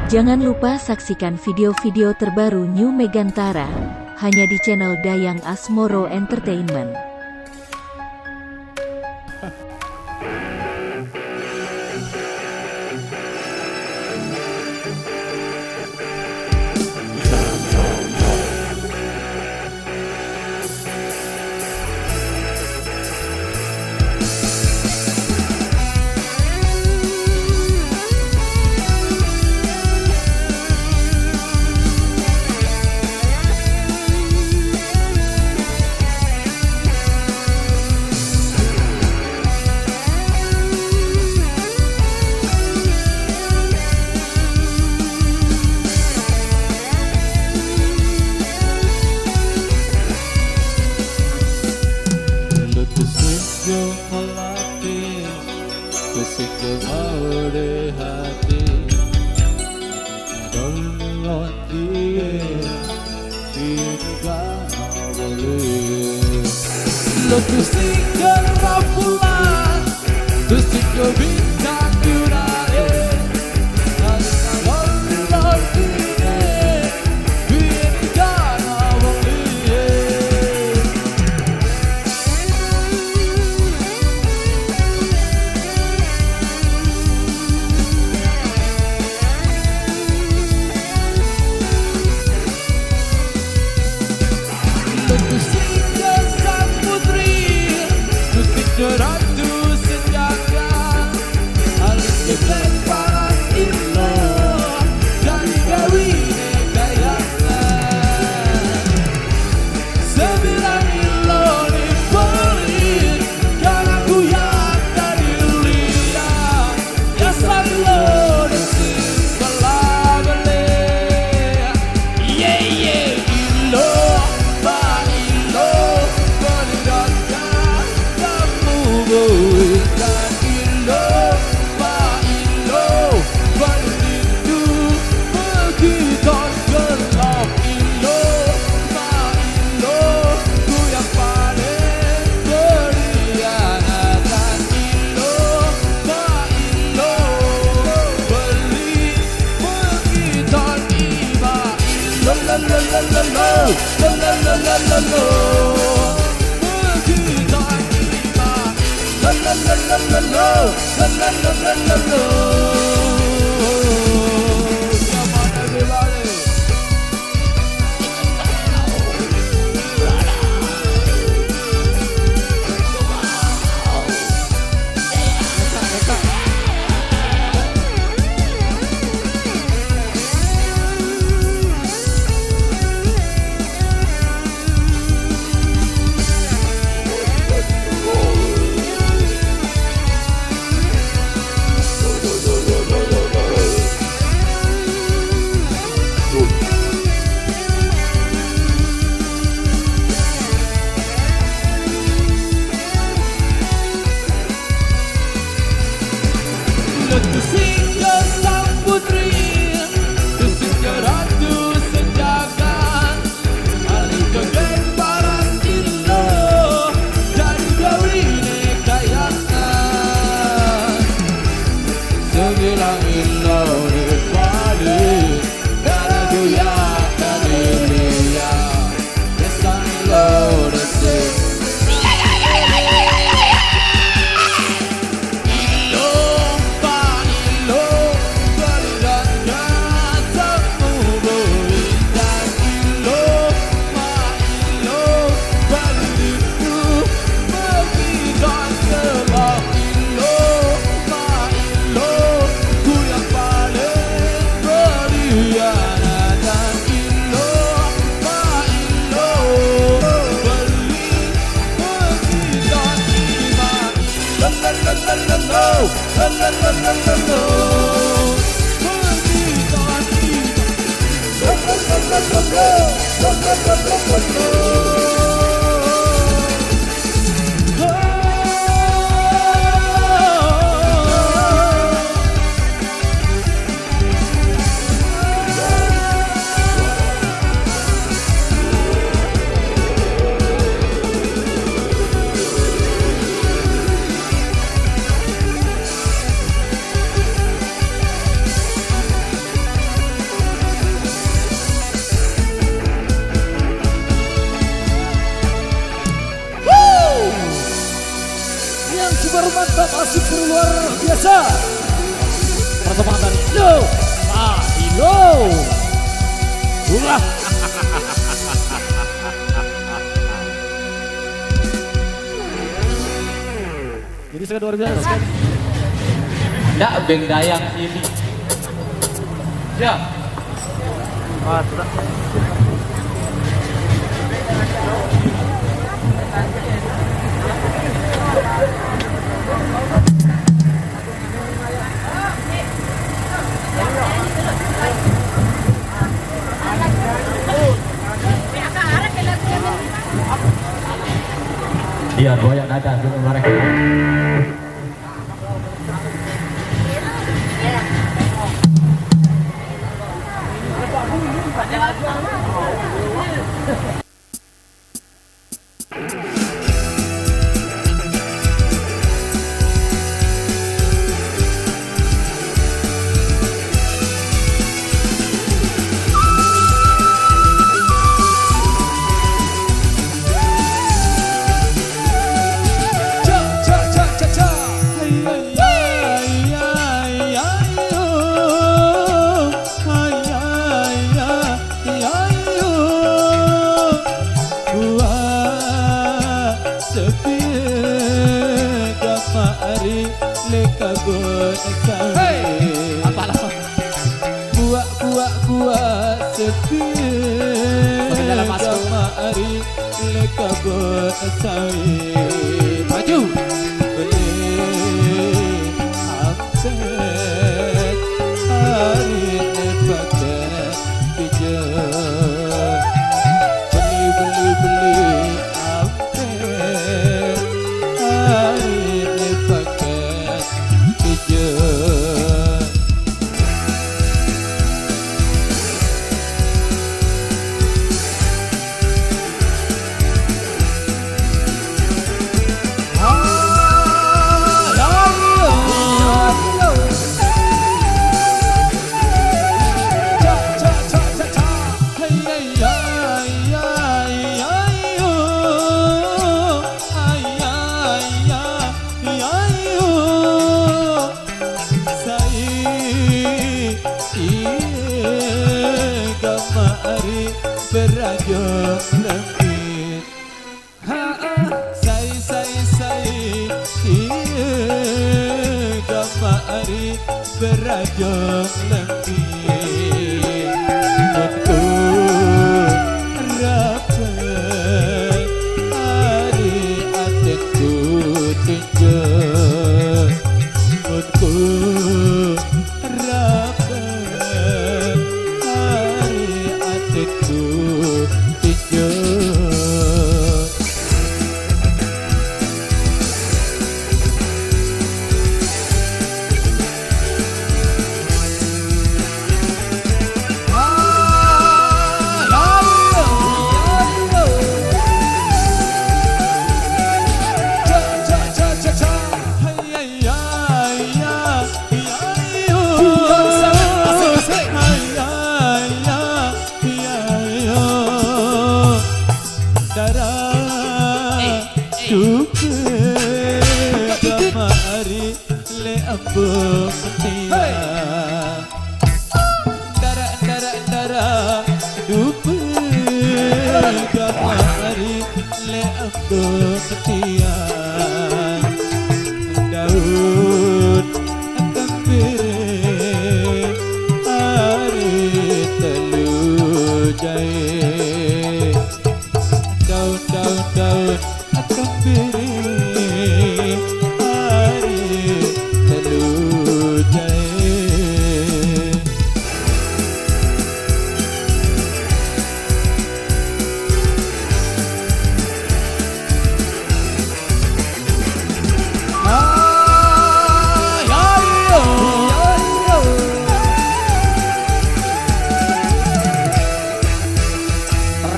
Jangan lupa saksikan video-video terbaru New Megantara, hanya di channel Dayang Asmoro Entertainment. Kesikil mau di hati Adonyon dia Tidak boleh Kesikil rambulan Kesikil bintang yurare Adonyon dia Tidak boleh Ratu senjata Alif keblen para ilo Dari gawi negayana Sembilan ilo di pelit Karena ku yang dari liat Ya selalu desik belabele Yeah yeah ilo Ba ilo Berdekatan Bukan ilo, ma ilo Begitu, begitu gelap ilo, ma ilo Ku yang paling berkhianatan ilo, ma ilo Beli, begitu iba ilo La la la la la, la la la la la la Begitu La la la la la la, la la la la la la. Come on everybody. Kesikil sang putri Kesikil ratu senjakan Alih kegen parang ilo Dari gawi nekayakan Sembilan ilo di padi Karena goyak dari liat Desan ilo desik masih luar biasa. Pertemuan dari Lo Mailo. Ulah. Jadi sangat luar biasa sekali. Ndak beng dayang ini. Ya. Iya, goyang nada dulu mereka. Hey, apa lah? Buat sepi. Dalam masuk. Mari leka bersawi. Maju. Beli upset. Hari lepakan kerja. Beli upset. Hari lepakan kerja. Berajo lembit, say, gamari berajo lembit, aku rapat, hari atenku tunjuk, aku rapat, hari atenku tunjuk. Daun kembiri hari telu jai, daun kembiri hari telu jai.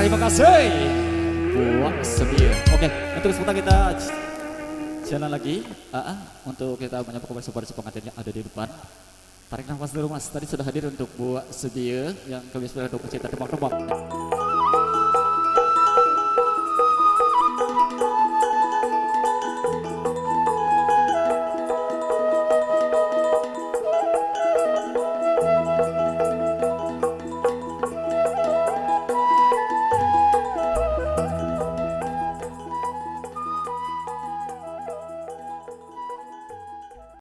Terima kasih buat sedia. Oke, untuk sebentar kita jalan lagi. Untuk kita menyapa kepada pengantin yang ada di depan. Tarik nafas dulu mas. Tadi sudah hadir untuk buat sedia yang kami sudah untuk pecinta tembak-tembak.